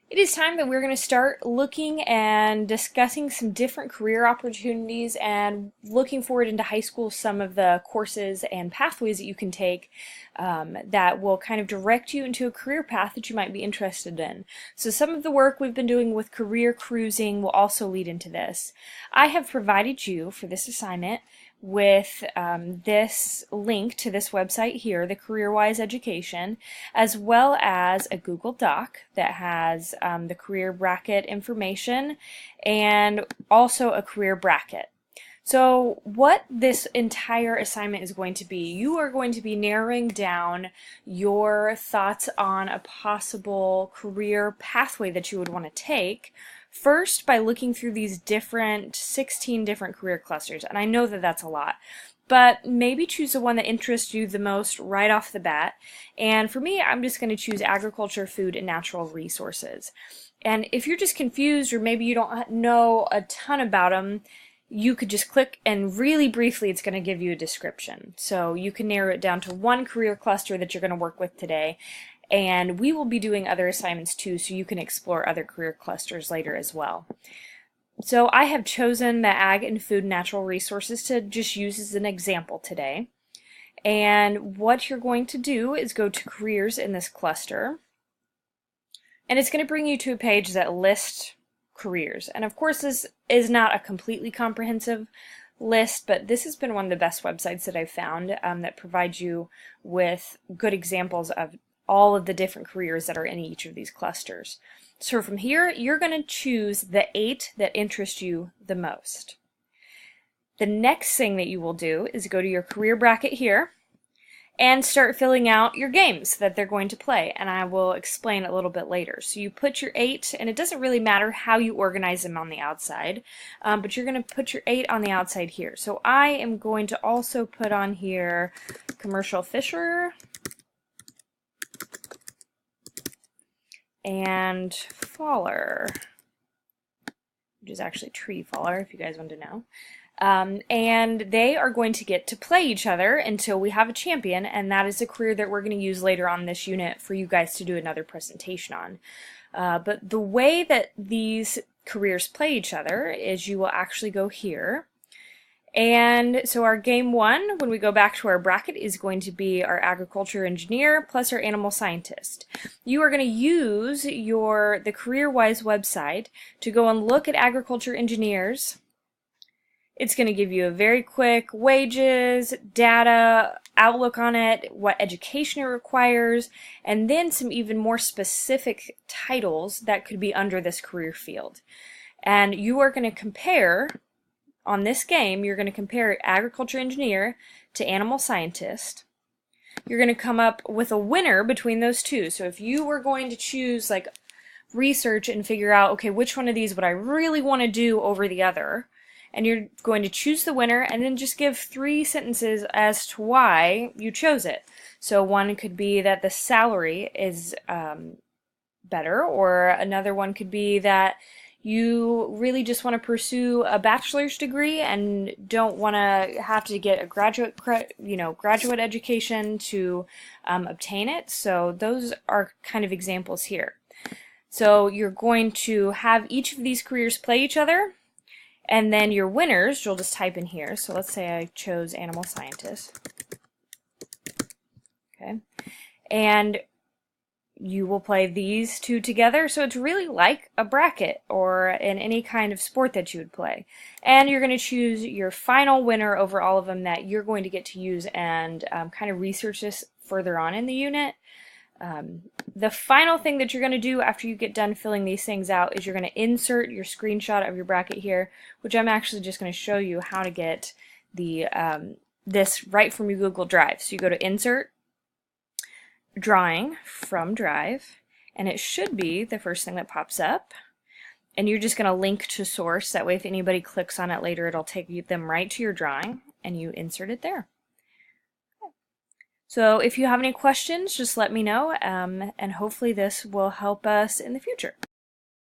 It is time that we're going to start looking and discussing some different career opportunities and looking forward into high school some of the courses and pathways that you can take that will kind of direct you into a career path that you might be interested in. So some of the work we've been doing with career cruising will also lead into this. I have provided you for this assignment with this link to this website here, the CareerWise Education, as well as a Google Doc that has the career bracket information and also a career bracket. So what this entire assignment is going to be, you are going to be narrowing down your thoughts on a possible career pathway that you would want to take. First, by looking through these 16 different career clusters, and I know that that's a lot, but maybe choose the one that interests you the most right off the bat. And for me, I'm just going to choose agriculture, food, and natural resources. And if you're just confused or maybe you don't know a ton about them, you could just click and really briefly it's going to give you a description. So you can narrow it down to one career cluster that you're going to work with today. And we will be doing other assignments too, so you can explore other career clusters later as well. So I have chosen the Ag and Food and Natural Resources to just use as an example today. And what you're going to do is go to careers in this cluster. And it's going to bring you to a page that lists careers. And of course this is not a completely comprehensive list, but this has been one of the best websites that I've found that provides you with good examples of all of the different careers that are in each of these clusters. So from here, you're going to choose the 8 that interest you the most. The next thing that you will do is go to your career bracket here and start filling out your games that they're going to play, and I will explain a little bit later. So you put your 8, and it doesn't really matter how you organize them on the outside, but you're going to put your 8 on the outside here. So I am going to also put on here commercial fisher, and faller, which is actually tree faller if you guys want to know. And they are going to get to play each other until we have a champion, and that is a career that we're going to use later on this unit for you guys to do another presentation on. But the way that these careers play each other is you will actually go here. And so our game 1, when we go back to our bracket, is going to be our agriculture engineer plus our animal scientist. You are going to use the CareerWise website to go and look at agriculture engineers. It's going to give you a very quick wages, data, outlook on it, what education it requires, and then some even more specific titles that could be under this career field. And you are going to compare. On this game, you're going to compare agriculture engineer to animal scientist. You're going to come up with a winner between those two. So if you were going to choose like research and figure out, okay, which one of these would I really want to do over the other, and you're going to choose the winner and then just give 3 sentences as to why you chose it. So one could be that the salary is better, or another one could be that you really just want to pursue a bachelor's degree and don't want to have to get a graduate education to obtain it. So those are kind of examples here. So you're going to have each of these careers play each other, and then your winners you'll just type in here. So let's say I chose animal scientist. Okay, and you will play these 2 together, so it's really like a bracket or in any kind of sport that you would play. And you're going to choose your final winner over all of them that you're going to get to use and kind of research this further on in the unit. The final thing that you're going to do after you get done filling these things out is you're going to insert your screenshot of your bracket here, which I'm actually just going to show you how to get this right from your Google Drive. So you go to Insert, Drawing from Drive, and it should be the first thing that pops up, and you're just going to link to source. That way if anybody clicks on it later, it'll take them right to your drawing, and you insert it there. So if you have any questions, just let me know, and hopefully this will help us in the future.